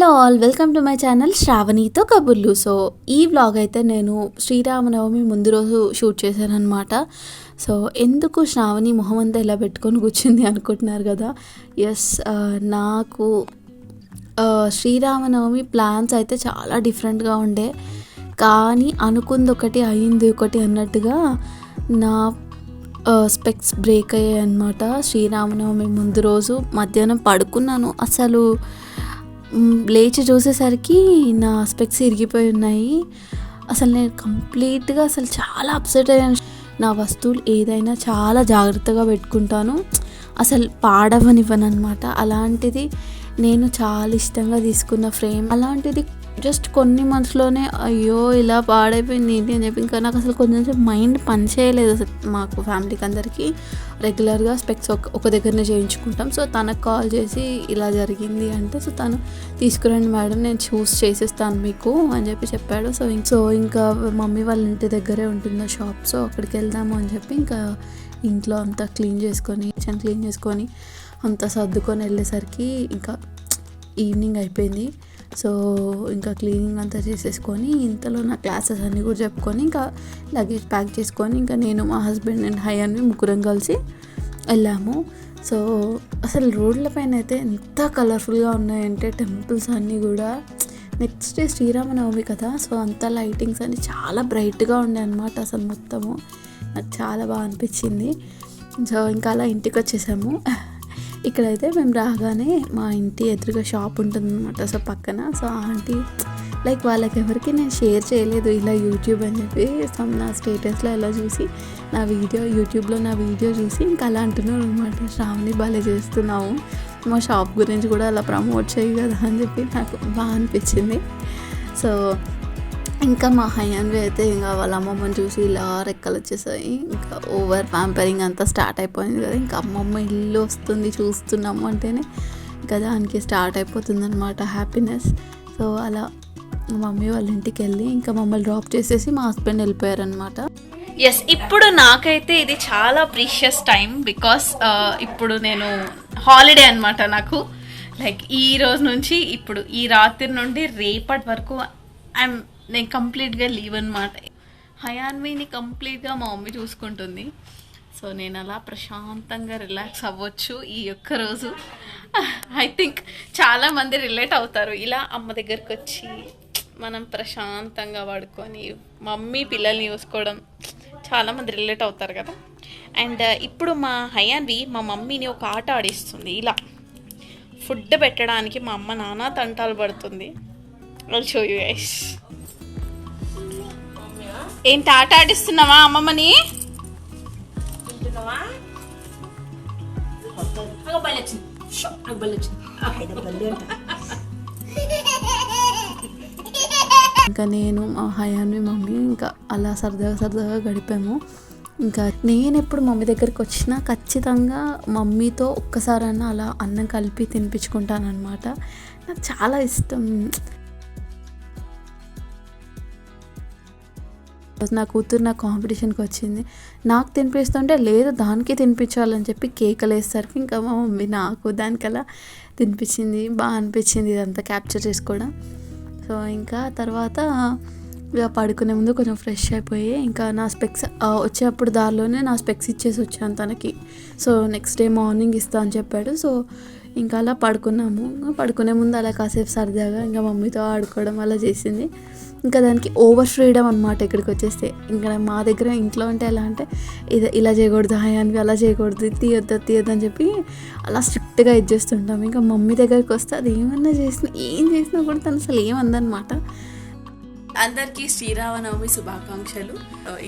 Hello all, welcome to my channel శ్రావణితో కబుర్లు. So ఈ వ్లాగ్ అయితే నేను శ్రీరామనవమి ముందు రోజు షూట్ చేశాను అనమాట. సో ఎందుకు శ్రావణి మొహం అంతా ఇలా పెట్టుకొని కూర్చుంది అనుకుంటున్నారు కదా. ఎస్, నాకు శ్రీరామనవమి ప్లాన్స్ అయితే చాలా డిఫరెంట్గా ఉండే, కానీ అనుకుంది ఒకటి అయింది ఒకటి అన్నట్టుగా నా స్పెక్స్ బ్రేక్ అయ్యాయి అనమాట. శ్రీరామనవమి ముందు రోజు మధ్యాహ్నం పడుకున్నాను, అసలు లేచి చూసేసరికి నా స్పెక్స్ ఇరిగిపోయి ఉన్నాయి. అసలు నేను కంప్లీట్గా చాలా అప్సెట్ అయ్యాను. నా వస్తువులు ఏదైనా చాలా జాగ్రత్తగా పెట్టుకుంటాను, అసలు పాడవనివ్వను అనమాట. అలాంటిది నేను చాలా ఇష్టంగా తీసుకున్న ఫ్రేమ్, అలాంటిది జస్ట్ కొన్ని మంత్స్లోనే అయ్యో ఇలా పాడైపోయింది ఏంటి అని చెప్పి ఇంకా నాకు అసలు కొంచెం మైండ్ పనిచేయలేదు. అసలు మాకు ఫ్యామిలీకి అందరికీ రెగ్యులర్గా స్పెక్స్ ఒక దగ్గరనే చేయించుకుంటాం. సో తనకు కాల్ చేసి ఇలా జరిగింది అంటే, సో తను తీసుకురండి మేడం, నేను చూస్ చేసేస్తాను మీకు అని చెప్పాడు. సో ఇంకా మమ్మీ వాళ్ళ ఇంటి దగ్గరే ఉంటుంది షాప్, సో అక్కడికి వెళ్దాము అని చెప్పి ఇంకా ఇంట్లో అంతా క్లీన్ చేసుకొని అంతా సర్దుకొని వెళ్ళేసరికి ఇంకా ఈవినింగ్ అయిపోయింది. సో ఇంకా క్లీనింగ్ అంతా చేసేసుకొని ఇంతలో నా క్లాసెస్ అన్నీ కూడా చెప్పుకొని ఇంకా లగేజ్ ప్యాక్ చేసుకొని ఇంకా నేను, మా హస్బెండ్ అండ్ హయాన్వి ముగ్గురం కలిసి వెళ్ళాము. సో అసలు రోడ్ల పైన అయితే ఎంత కలర్ఫుల్గా ఉన్నాయంటే టెంపుల్స్ అన్నీ కూడా. నెక్స్ట్ డే శ్రీరామనవమి కదా, సో అంతా లైటింగ్స్ అన్నీ చాలా బ్రైట్గా ఉండే అనమాట. అసలు మొత్తము నాకు చాలా బాగా అనిపించింది. సో ఇంకా అలా ఇంటికి వచ్చేసాము. ఇక్కడైతే మేము రాగానే మా ఇంటి ఎదురుగా షాప్ ఉంటుందన్నమాట, సో పక్కన. సో ఆంటీ లైక్ వాళ్ళకి ఎవరికి నేను షేర్ చేయలేదు ఇలా యూట్యూబ్ అని చెప్పి, నా స్టేటస్లో ఎలా చూసి యూట్యూబ్లో నా వీడియో చూసి ఇంకా అలా అంటున్నారు అనమాట, శ్రావణి భలే చేస్తున్నావు, మా షాప్ గురించి కూడా అలా ప్రమోట్ చేయి కదా అని చెప్పి నాకు బాగా అనిపించింది. సో ఇంకా మా హయాన్వి అయితే ఇంకా వాళ్ళ అమ్మమ్మని చూసి ఇలా రెక్కలు వచ్చేసాయి. ఇంకా ఓవర్ ప్యాంపరింగ్ అంతా స్టార్ట్ అయిపోయింది కదా. ఇంకా అమ్మమ్మ ఇల్లు వస్తుంది చూస్తున్నాము అంటేనే ఇంకా దానికి స్టార్ట్ అయిపోతుంది అనమాట హ్యాపీనెస్. సో అలా మమ్మీ వాళ్ళ ఇంటికి వెళ్ళి ఇంకా మమ్మల్ని డ్రాప్ చేసేసి మా హస్బెండ్ వెళ్ళిపోయారనమాట. ఎస్, ఇప్పుడు నాకైతే ఇది చాలా ప్రీషియస్ టైం, బికాస్ ఇప్పుడు నేను హాలిడే అనమాట. నాకు లైక్ ఈ రోజు నుంచి ఇప్పుడు ఈ రాత్రి నుండి రేపటి వరకు నేను కంప్లీట్గా లీవ్ అనమాట. హయాన్విని కంప్లీట్గా మా మమ్మీ చూసుకుంటుంది. సో నేను అలా ప్రశాంతంగా రిలాక్స్ అవ్వచ్చు ఈ ఒక్క రోజు. ఐ థింక్ చాలామంది రిలేట్ అవుతారు, ఇలా అమ్మ దగ్గరికి వచ్చి మనం ప్రశాంతంగా పడుకొని మమ్మీ పిల్లల్ని చూసుకోవడం చాలామంది రిలేట్ అవుతారు కదా. అండ్ ఇప్పుడు మా హయాన్వి మా మమ్మీని ఒక ఆట ఆడిస్తుంది. ఇలా ఫుడ్ పెట్టడానికి మా అమ్మ నానా తంటాలు పడుతుంది. I'll show you guys. ఏంటి ఆట ఆడిస్తున్నావా అమ్మమ్మని? ఇంకా నేను, మా హయాన్వి, మమ్మీ ఇంకా అలా సరదాగా గడిపాము. ఇంకా నేను ఎప్పుడు మమ్మీ దగ్గరికి వచ్చినా ఖచ్చితంగా మమ్మీతో ఒక్కసారన్నా అలా అన్నం కలిపి తినిపించుకుంటానమాట. నాకు చాలా ఇష్టం. నా కూతురు నా కాంపిటీషన్కి వచ్చింది, నాకు తినిపిస్తుంటే లేదు దానికి తినిపించాలని చెప్పి కేకలు వేసేసరికి ఇంకా మా మమ్మీ నాకు దానికలా తినిపించింది. బాగా అనిపించింది ఇదంతా క్యాప్చర్ చేసుకోవడం. సో ఇంకా తర్వాత ఇక పడుకునే ముందు కొంచెం ఫ్రెష్ అయిపోయి ఇంకా నా స్పెక్స్ వచ్చేటప్పుడు దారిలోనే నా స్పెక్స్ ఇచ్చేసి వచ్చాను తనకి. సో నెక్స్ట్ డే మార్నింగ్ ఇస్తా అని చెప్పాడు. సో ఇంకా అలా పడుకున్నాము. పడుకునే ముందు అలా కాసేపు సరదాగా ఇంకా మమ్మీతో ఆడుకోవడం అలా చేసింది. ఇంకా దానికి ఓవర్ ఫ్రీడమ్ అనమాట ఇక్కడికి వచ్చేస్తే. ఇంకా మా దగ్గర ఇంట్లో అంటే ఎలా అంటే ఇలా చేయకూడదు హయాన్వి, అలా చేయకూడదు, తీయొద్దు అని చెప్పి అలా స్ట్రిక్ట్గా ఇచ్చేస్తుంటాం. ఇంకా మమ్మీ దగ్గరికి వస్తే అది ఏం చేసినా కూడా తను అసలు ఏమందనమాట. అందరికీ శ్రీరామనవమి శుభాకాంక్షలు.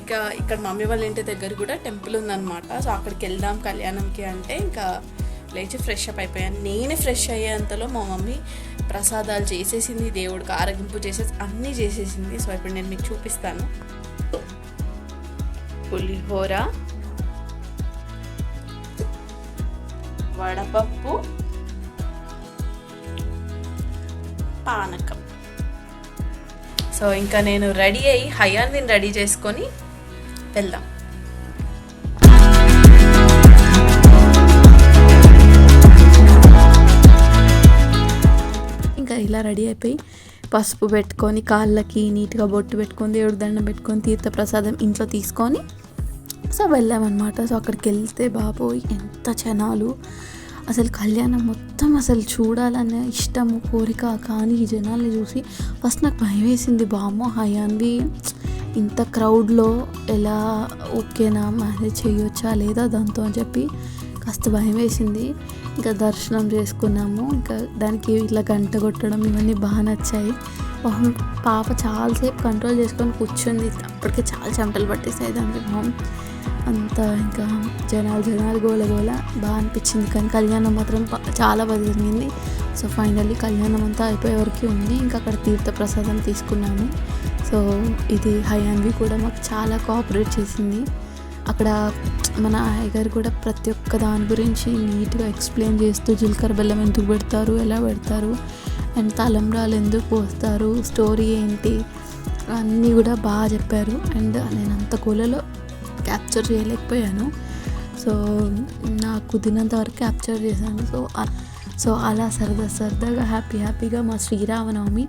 ఇక ఇక్కడ మమ్మీ వాళ్ళ ఇంటి దగ్గర కూడా టెంపుల్ ఉందన్నమాట. సో అక్కడికి వెళ్దాం కళ్యాణంకి అంటే ఇంకా లేచి ఫ్రెష్ అప్ అయిపోయాను. నేనే ఫ్రెష్ అయ్యేంతలో మా మమ్మీ ప్రసాదాలు చేసేసింది, దేవుడికి ఆరగింపు చేసేసి అన్నీ చేసేసింది. సో ఇప్పుడు నేను మీకు చూపిస్తాను. పులిహోర, వడపప్పు, పానకం. సో ఇంకా నేను రెడీ అయ్యి హయాన్విని రెడీ చేసుకొని వెళ్దాం. ఇలా రెడీ అయిపోయి పసుపు పెట్టుకొని కాళ్ళకి నీట్గా బొట్టు పెట్టుకొని దేవుడి దండం పెట్టుకొని తీర్థప్రసాదం ఇంట్లో తీసుకొని సో వెళ్ళామన్నమాట. సో అక్కడికి వెళ్తే బాబోయ్ ఎంత జనాలు, అసలు కళ్యాణం మొత్తం అసలు చూడాలనే ఇష్టము కోరిక, కానీ ఈ జనాల్ని చూసి ఫస్ట్ నాకు భయం వేసింది. బామ్మో హయాన్వి ఇంత క్రౌడ్లో ఎలా ఓకేనా మేనేజ్ చేయొచ్చా లేదా దాంతో అని చెప్పి కాస్త భయం వేసింది. ఇంకా దర్శనం చేసుకున్నాము. ఇంకా దానికి ఇట్లా గంట కొట్టడం ఇవన్నీ బాగా నచ్చాయి. పాప చాలాసేపు కంట్రోల్ చేసుకొని కూర్చుంది, అప్పటికే చాలా చెమటలు పట్టేసాయి దానికి మొహం అంతా. ఇంకా జనాలు గోల బాగా అనిపించింది, కానీ కళ్యాణం మాత్రం చాలా బాగా జరిగింది. సో ఫైనల్లీ కళ్యాణం అంతా అయిపోయే వరకు ఉంది. ఇంకా అక్కడ తీర్థప్రసాదం తీసుకున్నాము. సో ఇది హయాన్వి కూడా మాకు చాలా కోఆపరేట్ చేసింది. అక్కడ మన అయ్యగారు కూడా ప్రతి ఒక్క దాని గురించి నీట్గా ఎక్స్ప్లెయిన్ చేస్తూ జీలకర్ర బెల్లం ఎందుకు పెడతారు, ఎలా పెడతారు, అండ్ తలంబ్రాలు ఎందుకు పోస్తారు, స్టోరీ ఏంటి అన్నీ కూడా బాగా చెప్పారు. అండ్ నేను అంత కూలలో క్యాప్చర్ చేయలేకపోయాను. సో నాకు కుదిరినంత వరకు క్యాప్చర్ చేశాను. సో అలా సరదాగా హ్యాపీగా మా శ్రీరామనవమి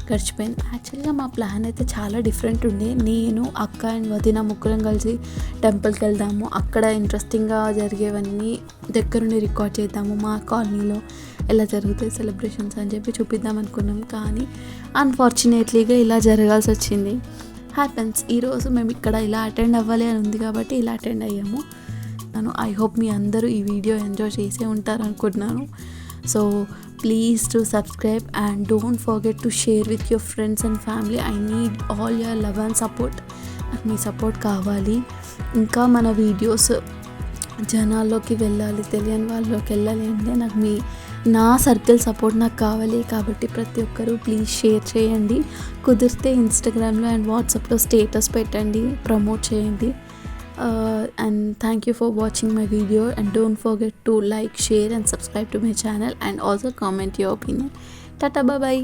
గడిచిపోయింది. యాక్చువల్గా మా ప్లాన్ అయితే చాలా డిఫరెంట్ ఉండే. నేను అక్క అండ్ వదిన ముగ్గురం కలిసి టెంపుల్కి వెళ్దాము, అక్కడ ఇంట్రెస్టింగ్గా జరిగేవన్నీ దగ్గరుండి రికార్డ్ చేద్దాము, మా కాలనీలో ఎలా జరుగుతాయి సెలబ్రేషన్స్ అని చెప్పి చూపిద్దాం అనుకున్నాం. కానీ అన్ఫార్చునేట్లీగా ఇలా జరగాల్సి వచ్చింది. హ్యాపెన్స్. ఈరోజు మేము ఇక్కడ ఇలా అటెండ్ అవ్వాలి అని ఉంది కాబట్టి ఇలా అటెండ్ అయ్యాము. ఐ హోప్ మీ అందరూ ఈ వీడియో ఎంజాయ్ చేసే ఉంటారు అనుకుంటున్నాను. So please to subscribe and don't forget to share with your friends and family. I need all your love and support. నాకు మీ సపోర్ట్ కావాలి. ఇంకా మన వీడియోస్ జనాల్లోకి వెళ్ళాలి, తెలియని వాళ్ళలోకి వెళ్ళాలి అంటే నాకు నా సర్కిల్ సపోర్ట్ నాకు కావాలి. కాబట్టి ప్రతి ఒక్కరూ ప్లీజ్ షేర్ చేయండి. కుదిరితే ఇన్స్టాగ్రామ్లో అండ్ వాట్సాప్లో స్టేటస్ పెట్టండి, ప్రమోట్ చేయండి. And thank you for watching my video, and don't forget to like, share and subscribe to my channel, and also comment your opinion. Tata, bye bye.